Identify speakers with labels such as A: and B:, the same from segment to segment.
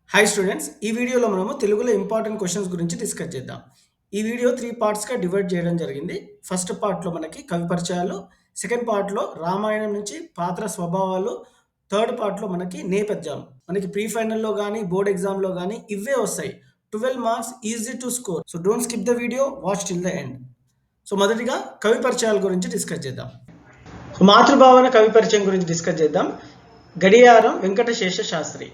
A: Hi students, ఈ వీడియోలో మనము తెలుగులో ఇంపార్టెంట్ క్వశ్చన్స్ గురించి డిస్కస్ చేద్దాం. ఈ వీడియో 3 పార్ట్స్‌గా డివైడ్ చేయడం జరిగింది. ఫస్ట్ పార్ట్‌లో మనకి కవి పరిచయాలు, సెకండ్ పార్ట్‌లో రామాయణం నుంచి పాత్ర స్వభావాలు, థర్డ్ పార్ట్‌లో మనకి నేపథ్యం. మనకి ప్రీ ఫైనల్‌లో గాని, బోర్డ్ ఎగ్జామ్‌లో గాని ఇవే వస్తాయి. 12 marks easy to score. So don't skip the video, watch till the end. So మొదటిగా కవి పరిచయాల గురించి డిస్కస్ చేద్దాం. మాతృభావన కవి పరిచయం గురించి డిస్కస్ చేద్దాం. గడియారం వెంకటశేష శాస్త్రి.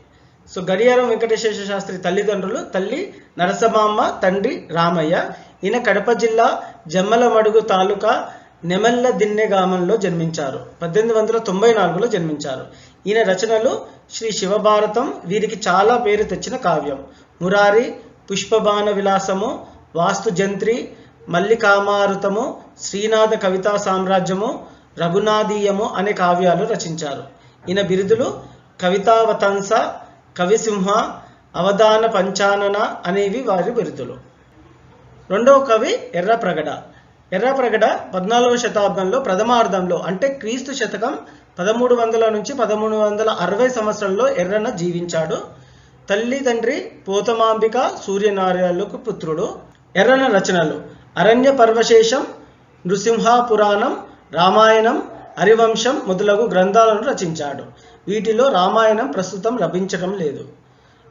A: సో గడియారం వెంకటశేష శాస్త్రి తల్లిదండ్రులు తల్లి నరసమాంబ, తండ్రి రామయ్య. ఈయన కడప జిల్లా జమ్మలమడుగు తాలూకా నెమల్ల దిన్నె గ్రామంలో జన్మించారు. 1894లో జన్మించారు. ఈయన రచనలు శ్రీ శివభారతం, వీరికి చాలా పేరు తెచ్చిన కావ్యం. మురారి, పుష్పబాణ విలాసము, వాస్తుజంత్రి, మల్లికామారుతము, శ్రీనాథ కవితా సామ్రాజ్యము, రఘునాథీయము అనే కావ్యాలు రచించారు. ఈయన బిరుదులు కవితావతంస, కవిసింహ, అవధాన పంచానన అనేవి వారి బిరుదులు. రెండవ కవి ఎర్రప్రగడ. ఎర్రప్రగడ 14వ శతాబ్దంలో ప్రథమార్ధంలో అంటే క్రీస్తు శతకం 1300 నుంచి 1360 సంవత్సరంలో ఎర్రన జీవించాడు. తల్లి తండ్రి పోతమాంబిక సూర్యనారాయణులకు పుత్రుడు. ఎర్రన రచనలు అరణ్య పర్వశేషం, నృసింహ పురాణం, రామాయణం, హరివంశం మొదలగు గ్రంథాలను రచించాడు. వీటిలో రామాయణం ప్రస్తుతం లభించడం లేదు.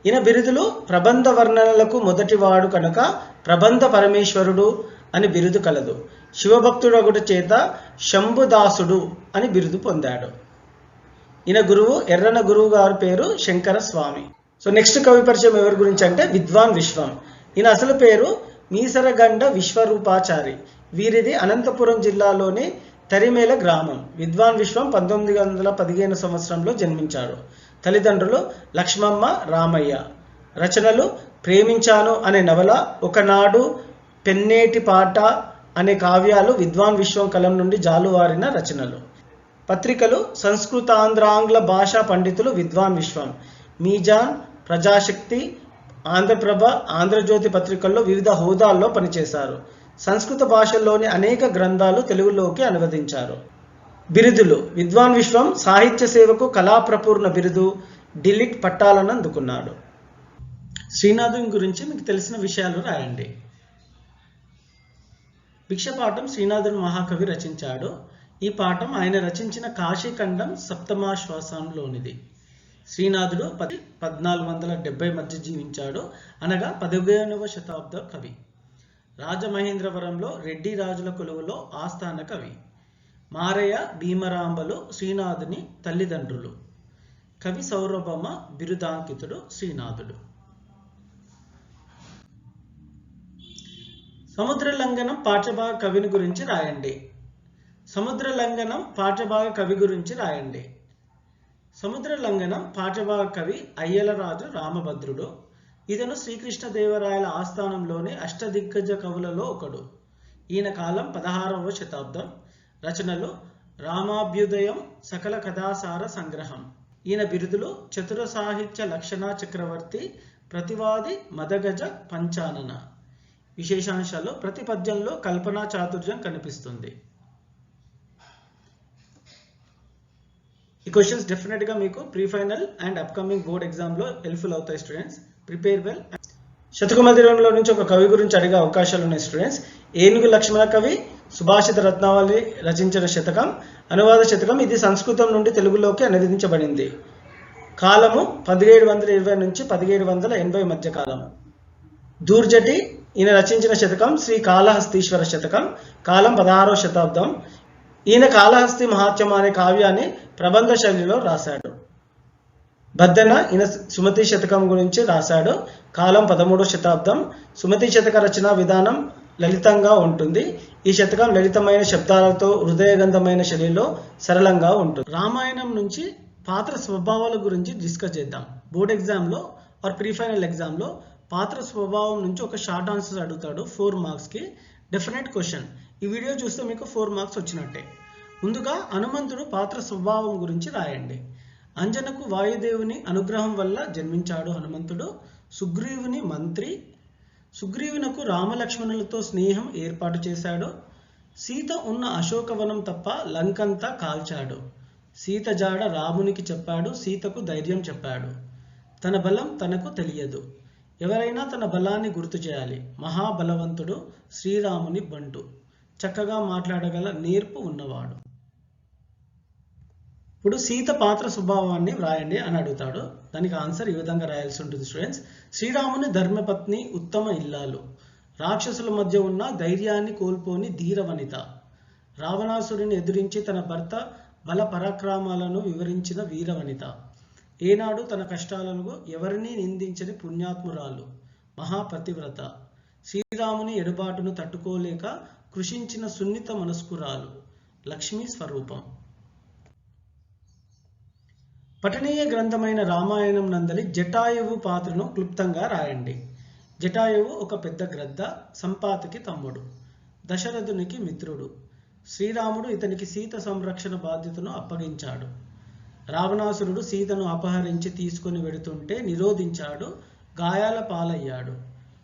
A: ఈయన బిరుదులు ప్రబంధ వర్ణనలకు మొదటివాడు కనుక ప్రబంధ పరమేశ్వరుడు అని బిరుదు కలదు. శివభక్తుడొకటి చేత శంభుదాసుడు అని బిరుదు పొందాడు. ఈయన గురువు ఎర్రన గురువు గారి పేరు శంకర స్వామి. సో నెక్స్ట్ కవి పరిచయం ఎవరి గురించి అంటే విద్వాన్ విశ్వం. ఈయన అసలు పేరు మీసరగండ విశ్వరూపాచారి. వీరిది అనంతపురం జిల్లాలోని తరిమేల గ్రామం. విద్వాన్ విశ్వం 1915 సంవత్సరంలో జన్మించాడు. తల్లిదండ్రులు లక్ష్మమ్మ, రామయ్య. రచనలు ప్రేమించాను అనే నవల, ఒకనాడు, పెన్నేటి పాట అనే కావ్యాలు విద్వాన్ విశ్వం కలం నుండి జాలువారిన రచనలు. పత్రికలు సంస్కృతాంధ్రాంగ్ల భాషా పండితులు విద్వాన్ విశ్వం. మీజాన్, ప్రజాశక్తి, ఆంధ్రప్రభ, ఆంధ్రజ్యోతి పత్రికల్లో వివిధ హోదాల్లో పనిచేశారు. సంస్కృత భాషల్లోని అనేక గ్రంథాలు తెలుగులోకి అనువదించారు. బిరుదులు విద్వాన్ విశ్వం సాహిత్య సేవకు కళాప్రపూర్ణ బిరుదు, డిలిట్ పట్టాలను అందుకున్నాడు. శ్రీనాథుని గురించి మీకు తెలిసిన విషయాలు రాయండి. భిక్షపాఠం శ్రీనాథుని మహాకవి రచించాడు. ఈ పాఠం ఆయన రచించిన కాశీఖండం సప్తమాశ్వాసంలోనిది. శ్రీనాథుడు 1470 మధ్య జీవించాడు, అనగా 15వ శతాబ్ద కవి. రాజమహేంద్రవరంలో రెడ్డి రాజుల కొలువులో ఆస్థాన కవి. మారయ్య, భీమరాంబలు శ్రీనాథుని తల్లిదండ్రులు. కవి సౌరభమ బిరుదాంకితుడు శ్రీనాథుడు. సముద్రలంఘనం పాఠ్యభాగ కవిని గురించి రాయండి. సముద్రలంఘనం పాఠ్యభాగ కవి గురించి రాయండి. సముద్రలంఘనం పాఠ్యభాగ కవి అయ్యలరాజు రామభద్రుడు. ఇతను శ్రీకృష్ణదేవరాయల ఆస్థానంలోని అష్టదిగ్గజ కవులలో ఒకడు. ఈయన కాలం 16వ శతాబ్దం. రచనలు రామాభ్యుదయం, సకల కథాసార సంగ్రహం. ఈయన బిరుదులు చతుర సాహిత్య లక్షణ చక్రవర్తి, ప్రతివాది, మదగజ, పంచానన. విశేషాంశాలు ప్రతి పద్యంలో కల్పనా చాతుర్యం కనిపిస్తుంది. ఈ క్వశ్చన్స్ డెఫినెట్గా మీకు pre final and upcoming board ఎగ్జామ్లో హెల్ప్ఫుల్ అవుతాయి స్టూడెంట్స్. Prepare well. శతకమధిరంలో నుంచి ఒక కవి గురించి అడిగే అవకాశాలు ఉన్నాయి స్టూడెంట్స్. ఏనుగు లక్ష్మణ కవి సుభాషిత రత్నావళి రచించిన శతకం, అనువాద శతకం. ఇది సంస్కృతం నుండి తెలుగులోకి అనువదించబడింది. కాలము 1720 నుంచి 1780 మధ్య కాలం. దూర్జటి ఈయన రచించిన శతకం శ్రీ కాళహస్తీశ్వర శతకం. కాలం 16వ శతాబ్దం. ఈయన కాళహస్తి మహాత్మ్యం అనే కావ్యాన్ని ప్రబంధ శైలిలో రాశాడు. బద్దెన ఈయన సుమతి శతకం గురించి రాశాడు. కాలం 13వ శతాబ్దం. సుమతి శతక రచన విధానం లలితంగా ఉంటుంది. ఈ శతకం లలితమైన శబ్దాలతో హృదయగంధమైన శైలిలో సరళంగా ఉంటుంది. రామాయణం నుంచి పాత్ర స్వభావాల గురించి డిస్కస్ చేద్దాం. బోర్డ్ ఎగ్జామ్లో ఆర్ ప్రీ ఫైనల్ ఎగ్జామ్లో పాత్ర స్వభావం నుంచి ఒక షార్ట్ ఆన్సర్స్ అడుగుతాడు 4 మార్క్స్కి. Definite question. ఈ వీడియో చూస్తే మీకు 4 మార్క్స్ వచ్చినట్టే. ముందుగా హనుమంతుడు పాత్ర స్వభావం గురించి రాయండి. అంజనకు వాయుదేవుని అనుగ్రహం వల్ల జన్మించాడు హనుమంతుడు. సుగ్రీవుని మంత్రి. సుగ్రీవునకు రామలక్ష్మణులతో స్నేహం ఏర్పాటు చేశాడు. సీత ఉన్న అశోకవనం తప్ప లంకంతా కాల్చాడు. సీత జాడ రామునికి చెప్పాడు. సీతకు ధైర్యం చెప్పాడు. తన బలం తనకు తెలియదు. ఎవరైనా తన బలాన్ని గుర్తు చేయాలి. మహాబలవంతుడు శ్రీరాముని బంటు. చక్కగా మాట్లాడగల నేర్పు ఉన్నవాడు. ఇప్పుడు సీత పాత్ర స్వభావాన్ని వ్రాయండి అని అడుగుతాడు. దానికి ఆన్సర్ ఈ విధంగా రాయాల్సి ఉంటుంది స్టూడెంట్స్. శ్రీరాముని ధర్మపత్ని, ఉత్తమ ఇల్లాలు, రాక్షసుల మధ్య ఉన్న ధైర్యాన్ని కోల్పోని ధీరవనిత, రావణాసురుని ఎదురించి తన భర్త బల పరాక్రమాలను వివరించిన వీరవనిత, ఏనాడు తన కష్టాలను ఎవరినీ నిందించని పుణ్యాత్మురాలు, మహాపతివ్రత, శ్రీరాముని ఎడుబాటును తట్టుకోలేక కృషించిన సున్నిత మనస్కురాలు, లక్ష్మీ స్వరూపం. పఠనీయ గ్రంథమైన రామాయణం నందలి జటాయువు పాత్రను క్లుప్తంగా రాయండి. జటాయువు ఒక పెద్ద గ్రద్ద, సంపాతికి తమ్ముడు, దశరథునికి మిత్రుడు. శ్రీరాముడు ఇతనికి సీత సంరక్షణ బాధ్యతను అప్పగించాడు. రావణాసురుడు సీతను అపహరించి తీసుకొని వెడుతుంటే నిరోధించాడు, గాయాల పాలయ్యాడు.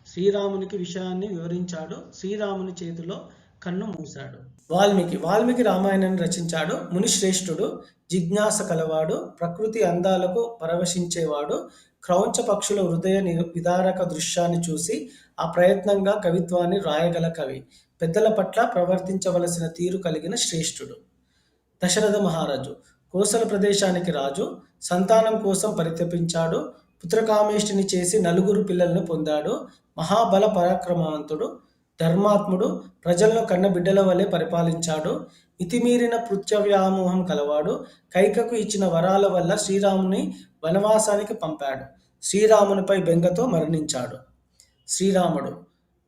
A: శ్రీరామునికి విషయాన్ని వివరించాడు, శ్రీరాముని చేతిలో కన్ను మూశాడు. వాల్మీకి రామాయణాన్ని రచించాడు. మునిశ్రేష్ఠుడు, జిజ్ఞాస కలవాడు, ప్రకృతి అందాలకు పరవశించేవాడు. క్రౌంచ పక్షుల హృదయ విదారక దృశ్యాన్ని చూసి ఆ ప్రయత్నంగా కవిత్వాన్ని రాయగల కవి. పెద్దల పట్ల ప్రవర్తించవలసిన తీరు కలిగిన శ్రేష్ఠుడు. దశరథ మహారాజు కోసల ప్రదేశానికి రాజు. సంతానం కోసం పరితపించాడు. పుత్రకామేష్టిని చేసి 9 పిల్లలను పొందాడు. మహాబల పరాక్రమవంతుడు, ధర్మాత్ముడు, ప్రజలను కన్నబిడ్డల వలె పరిపాలించాడు. మితిమీరిన పృథ్వ్యామోహం కలవాడు. కైకకు ఇచ్చిన వరాల వల్ల శ్రీరాముని వనవాసానికి పంపాడు. శ్రీరామునిపై బెంగతో మరణించాడు. శ్రీరాముడు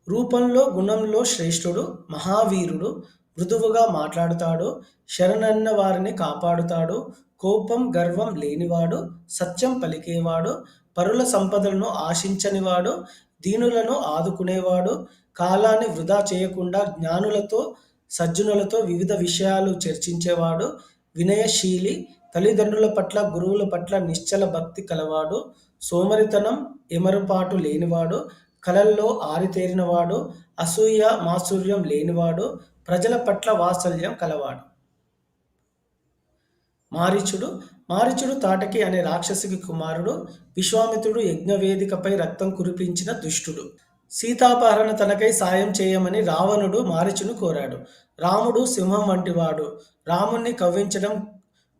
A: రూపంలో గుణంలో శ్రేష్ఠుడు, మహావీరుడు, మృదువుగా మాట్లాడుతాడు, శరణన్న వారిని కాపాడుతాడు, కోపం గర్వం లేనివాడు, సత్యం పలికేవాడు, పరుల సంపదలను ఆశించనివాడు, దీనులను ఆదుకునేవాడు, కాలాన్ని వృధా చేయకుండా జ్ఞానులతో సజ్జనులతో వివిధ విషయాలు చర్చించేవాడు, వినయశీలి, తల్లిదండ్రుల పట్ల గురువుల పట్ల నిశ్చల భక్తి కలవాడు, సోమరితనం ఎమరుపాటు లేనివాడు, కళల్లో ఆరితేరినవాడు, అసూయ మాత్సర్యం లేనివాడు, ప్రజల పట్ల వాత్సల్యం కలవాడు. మారీచుడు తాటకి అనే రాక్షసికి కుమారుడు. విశ్వామిత్రుడు యజ్ఞవేదికపై రక్తం కురిపించిన దుష్టుడు. సీతాపహరణ తనకై సాయం చేయమని రావణుడు మారీచును కోరాడు. రాముడు సింహం వంటివాడు. రాముణ్ణి కవ్వించడం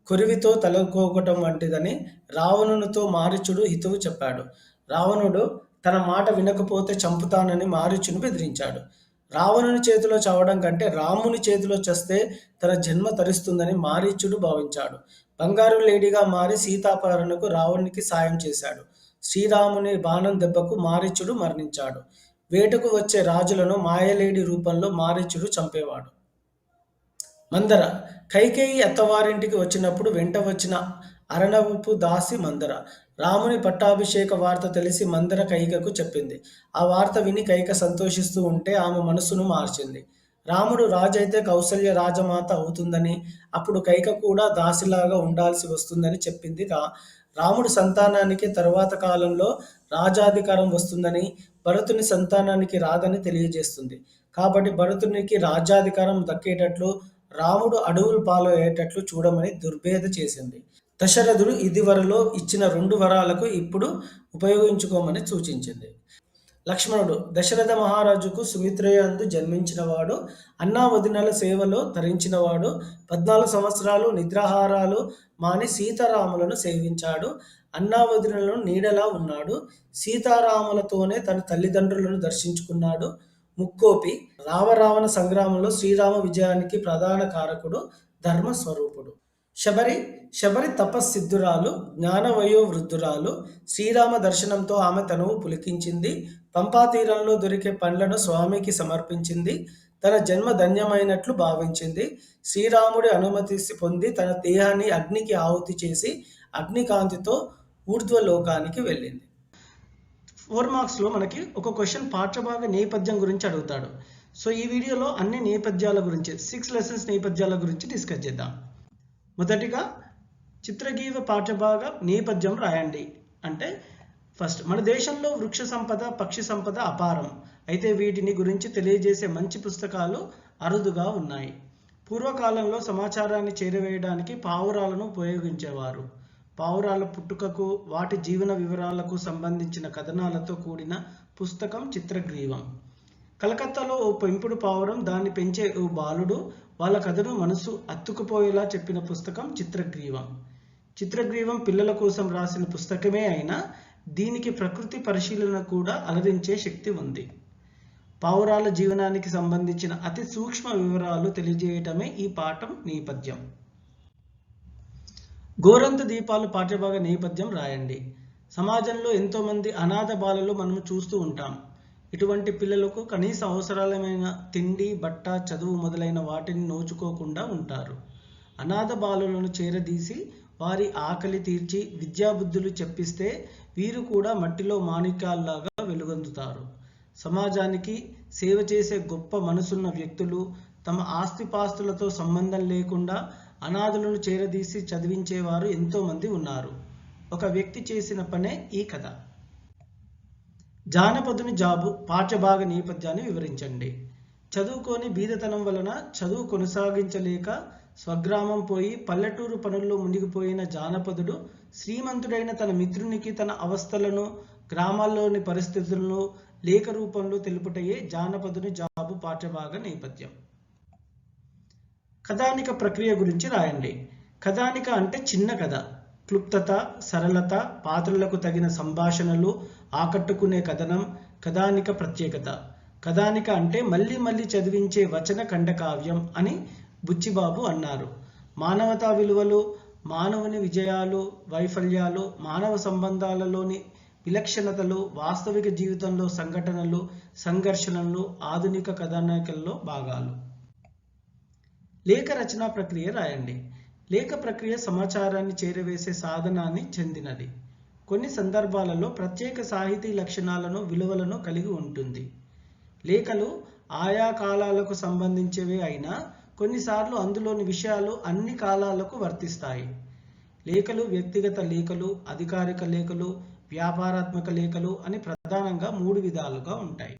A: కొరివితో తలకోకటం వంటిదని రావణునితో మారీచుడు హితవు చెప్పాడు. రావణుడు తన మాట వినకపోతే చంపుతానని మారీచును బెదిరించాడు. రావణుని చేతిలో చావడం కంటే రాముని చేతిలో చస్తే తన జన్మ తరిస్తుందని మారీచుడు భావించాడు. బంగారు లేడిగా మారి సీతాపహరణకు రావణునికి సాయం చేశాడు. శ్రీరాముని బాణం దెబ్బకు మారీచుడు మరణించాడు. వేటకు వచ్చే రాజులను మాయలేడి రూపంలో మారీచుడు చంపేవాడు. మందర కైకేయి అత్తవారింటికి వచ్చినప్పుడు వెంట వచ్చిన అరణవపు దాసి మందర. రాముని పట్టాభిషేక వార్త తెలిసి మందర కైకకు చెప్పింది. ఆ వార్త విని కైక సంతోషిస్తూ ఉంటే ఆమె మనస్సును మార్చింది. రాముడు రాజైతే కౌసల్య రాజమాత అవుతుందని, అప్పుడు కైక కూడా దాసిలాగా ఉండాల్సి వస్తుందని చెప్పింది. రాముడి సంతానానికి తరువాత కాలంలో రాజాధికారం వస్తుందని, భరతుని సంతానానికి రాదని తెలియజేస్తుంది. కాబట్టి భరతునికి రాజ్యాధికారం దక్కేటట్లు, రాముడు అడవులు పాలయ్యేటట్లు చూడమని దుర్భేద చేసింది. దశరథుడు ఇదివరలో ఇచ్చిన 2 వరాలకు ఇప్పుడు ఉపయోగించుకోమని సూచించింది. లక్ష్మణుడు దశరథ మహారాజుకు సుమిత్రయందు జన్మించినవాడు. అన్నా వదినల సేవలో తరించినవాడు. 14 సంవత్సరాలు నిద్రాహారాలు మాని సీతారాములను సేవించాడు. అన్నా వదినలను నీడలా ఉన్నాడు. సీతారాములతోనే తన తల్లిదండ్రులను దర్శించుకున్నాడు. ముక్కోపి రావరావణ సంగ్రామంలో శ్రీరామ విజయానికి ప్రధాన కారకుడు, ధర్మస్వరూపుడు. శబరి తపస్సిద్ధురాలు, జ్ఞానవయో వృద్ధురాలు. శ్రీరామ దర్శనంతో ఆమె తనువు పులికించింది. పంపాతీరంలో దొరికే పండ్లను స్వామికి సమర్పించింది. తన జన్మ ధన్యమైనట్లు భావించింది. శ్రీరాముడి అనుమతి పొంది తన దేహాన్ని అగ్నికి ఆహుతి చేసి అగ్నికాంతితో ఊర్ధ్వలోకానికి వెళ్ళింది. 4 మార్క్స్లో మనకి ఒక క్వశ్చన్ పాఠ్యభాగ నేపథ్యం గురించి అడుగుతాడు. సో ఈ వీడియోలో అన్ని నేపథ్యాల గురించి 6 లెసన్స్ నేపథ్యాల గురించి డిస్కస్ చేద్దాం. మొదటిగా చిత్రగీత పాఠ్యభాగ నేపథ్యం రాయండి. అంటే ఫస్ట్, మన దేశంలో వృక్ష సంపద, పక్షి సంపద అపారం. అయితే వీటిని గురించి తెలియజేసే మంచి పుస్తకాలు అరుదుగా ఉన్నాయి. పూర్వకాలంలో సమాచారాన్ని చేరవేయడానికి పావురాలను ఉపయోగించేవారు. పావురాల పుట్టుకకు, వాటి జీవన వివరాలకు సంబంధించిన కథనాలతో కూడిన పుస్తకం చిత్రగ్రీవం. కలకత్తాలో ఓ పెంపుడు పావురం, దాన్ని పెంచే ఓ బాలుడు వాళ్ళ కథను మనసు అత్తుకుపోయేలా చెప్పిన పుస్తకం చిత్రగ్రీవం. చిత్రగ్రీవం పిల్లల కోసం రాసిన పుస్తకమే అయినా దీనికి ప్రకృతి పరిశీలన కూడా అలరించే శక్తి ఉంది. పావురాల జీవనానికి సంబంధించిన అతి సూక్ష్మ వివరాలు తెలియజేయటమే ఈ పాఠం నేపథ్యం. గోరంత దీపాలు పాఠ్యభాగ నేపథ్యం రాయండి. సమాజంలో ఎంతోమంది అనాథ బాలలు మనం చూస్తూ ఉంటాం. ఇటువంటి పిల్లలకు కనీస అవసరాలమైన తిండి, బట్ట, చదువు మొదలైన వాటిని నోచుకోకుండా ఉంటారు. అనాథ బాలులను చేరదీసి వారి ఆకలి తీర్చి విద్యాబుద్ధులు చెప్పిస్తే వీరు కూడా మట్టిలో మాణిక్యాల్లాగా వెలుగొందుతారు. సమాజానికి సేవ చేసే గొప్ప మనసున్న వ్యక్తులు తమ ఆస్తిపాస్తులతో సంబంధం లేకుండా అనాథులను చేరదీసి చదివించేవారు ఎంతోమంది ఉన్నారు. ఒక వ్యక్తి చేసిన పనే ఈ కథ. జానపదుని జాబు పాఠ్యభాగ నేపథ్యాన్ని వివరించండి. చదువుకొని బీదతనం వలన చదువు కొనసాగించలేక స్వగ్రామం పోయి పల్లెటూరు పనుల్లో మునిగిపోయిన జానపదుడు శ్రీమంతుడైన తన మిత్రునికి తన అవస్థలను, గ్రామాల్లోని పరిస్థితులను లేఖ రూపంలో తెలుపుటయే జానపదుని జాబు పాఠ్యభాగ నేపథ్యం. కథానిక ప్రక్రియ గురించి రాయండి. కథానిక అంటే చిన్న కథ. క్లుప్తత, సరళత, పాత్రలకు తగిన సంభాషణలు, ఆకట్టుకునే కథనం కథానిక ప్రత్యేకత. కథానిక అంటే మళ్ళీ మళ్ళీ చదివించే వచన ఖండకావ్యం అని బుచ్చిబాబు అన్నారు. మానవతా విలువలు, మానవుని విజయాలు, వైఫల్యాలు, మానవ సంబంధాలలోని విలక్షణతలు, వాస్తవిక జీవితంలో సంఘటనలు, సంఘర్షణలు ఆధునిక కథానికల్లో భాగాలు. లేఖ రచనా ప్రక్రియ రాయండి. లేఖ ప్రక్రియ సమాచారాన్ని చేరవేసే సాధనాన్ని చెందినది. కొన్ని సందర్భాలలో ప్రత్యేక సాహితీ లక్షణాలను, విలువలను కలిగి ఉంటుంది. లేఖలు ఆయా కాలాలకు సంబంధించేవే అయినా కొన్నిసార్లు అందులోని విషయాలు అన్ని కాలాలకు వర్తిస్తాయి. లేఖలు వ్యక్తిగత లేఖలు, అధికారిక లేఖలు, వ్యాపారాత్మక లేఖలు అని ప్రధానంగా 3 విధాలుగా ఉంటాయి.